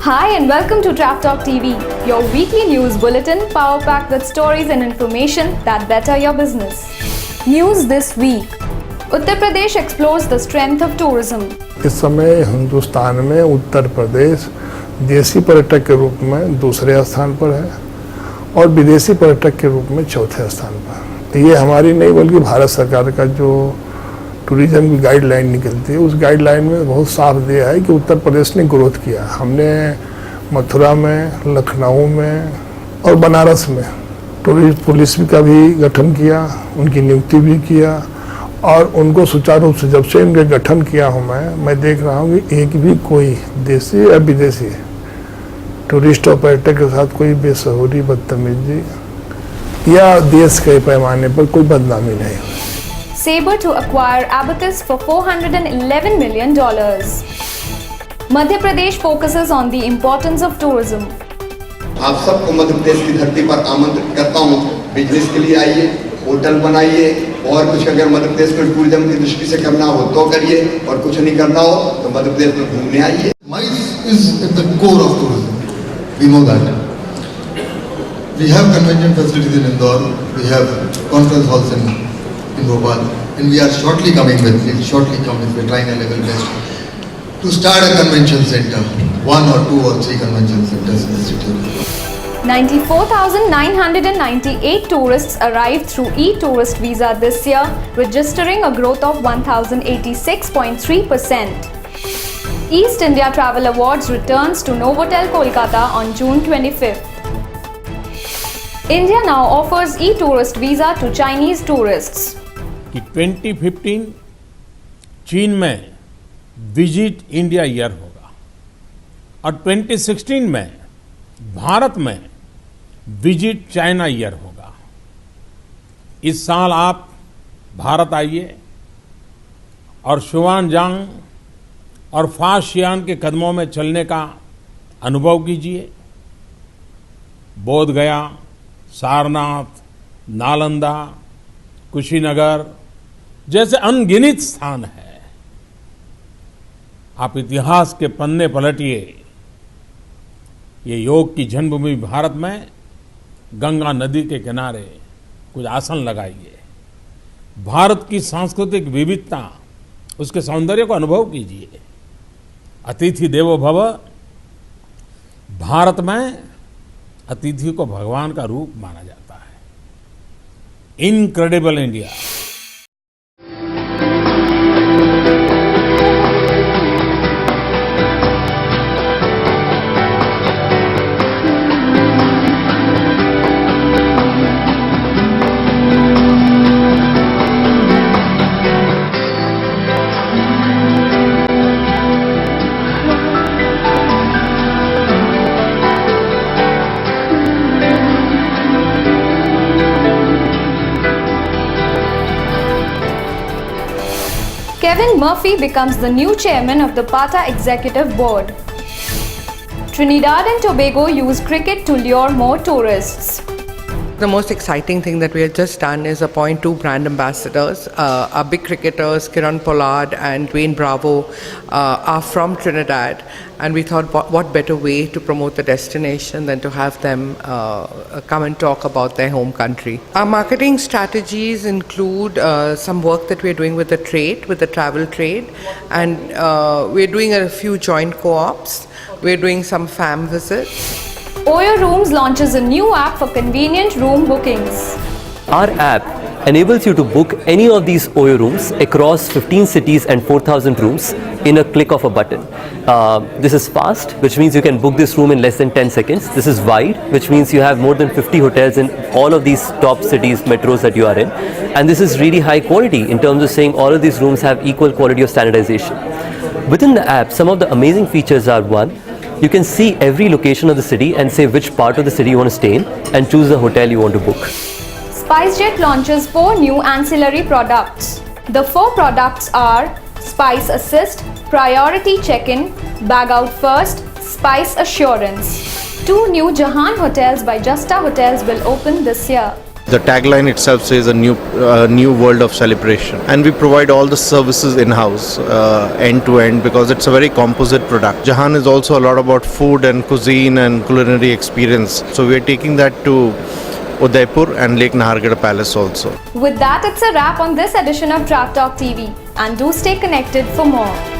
Hi and welcome to Trap Talk TV, your weekly news bulletin power packed with stories and information that better your business. News this week. Uttar Pradesh explores the strength of tourism. इस समय हिंदुस्तान में उत्तर प्रदेश देसी पर्यटक के रूप में दूसरे स्थान पर है और विदेशी पर्यटक के रूप में चौथे स्थान पर। ये हमारी नहीं बल्कि भारत सरकार का जो टूरिज्म की गाइडलाइन निकलती है उस गाइडलाइन में बहुत साफ दिया है कि उत्तर प्रदेश ने ग्रोथ किया। हमने मथुरा में, लखनऊ में और बनारस में टूरिस्ट पुलिस का भी गठन किया, उनकी नियुक्ति भी किया और उनको सुचारू रूप से जब से इनके गठन किया हूँ मैं देख रहा हूँ कि एक भी कोई देशी या विदेशी टूरिस्ट और पर्यटक के साथ कोई बेसहूरी, बदतमीजी या देश के पैमाने पर कोई बदनामी नहीं हुई। Sabre to acquire Abatis for $411 million. Madhya Pradesh focuses on the importance of tourism. आप सबको मध्य प्रदेश की धरती पर आमंत्रित करता हूँ, बिजनेस के लिए आइए, होटल बनाइए और कुछ अगर मध्य प्रदेश को टूरिज्म की दृष्टि से करना हो तो करिए और कुछ नहीं करना हो तो मध्य प्रदेश में घूमने आइए। MICE is at the core of tourism. We know that. We have convention facilities in Indore, we have conference halls in Bhopal, and we are shortly coming with, we're trying our level best to start a convention center, 1 or 2 or 3 convention centers in the city. 94,998 tourists arrived through e-tourist visa this year, registering a growth of 1,086.3%. East India Travel Awards returns to Novotel Kolkata on June 25th. India now offers e-tourist visa to Chinese tourists. कि 2015 चीन में visit India year होगा और 2016 में भारत में visit China year होगा। इस साल आप भारत आइए और शुआनजांग और फाशियान के कदमों में चलने का अनुभव कीजिए। बोध गया, सारनाथ, नालंदा, कुशीनगर जैसे अनगिनत स्थान है। आप इतिहास के पन्ने पलटिए। ये योग की जन्मभूमि भारत में गंगा नदी के किनारे कुछ आसन लगाइए। भारत की सांस्कृतिक विविधता, उसके सौंदर्य को अनुभव कीजिए। अतिथि देवो भव। भारत में अतिथि को भगवान का रूप माना जाता है। Incredible India. Kevin Murphy becomes the new chairman of the PATA Executive Board. Trinidad and Tobago use cricket to lure more tourists. The most exciting thing that we have just done is appoint 2 brand ambassadors. Our big cricketers, Kiran Pollard and Dwayne Bravo, are from Trinidad. And we thought, what better way to promote the destination than to have them come and talk about their home country. Our marketing strategies include some work that we're doing with the trade, with the travel trade. And we're doing a few joint co-ops. We're doing some fam visits. Oyo Rooms launches a new app for convenient room bookings. Our app enables you to book any of these Oyo rooms across 15 cities and 4,000 rooms in a click of a button. This is fast, which means you can book this room in less than 10 seconds. This is wide, which means you have more than 50 hotels in all of these top cities, metros that you are in. And this is really high quality in terms of saying all of these rooms have equal quality of standardization. Within the app, some of the amazing features are: 1, you can see every location of the city and say which part of the city you want to stay in and choose the hotel you want to book. SpiceJet launches 4 new ancillary products. The 4 products are Spice Assist, Priority Check-in, Bag Out First, Spice Assurance. 2 new Jahan hotels by Justa Hotels will open this year. The tagline itself says a new world of celebration, and we provide all the services in-house, end to end, because it's a very composite product. Jahan is also a lot about food and cuisine and culinary experience, so we are taking that to Udaipur and Lake Nahargarh Palace also. With that, it's a wrap on this edition of Draft Talk TV, and do stay connected for more.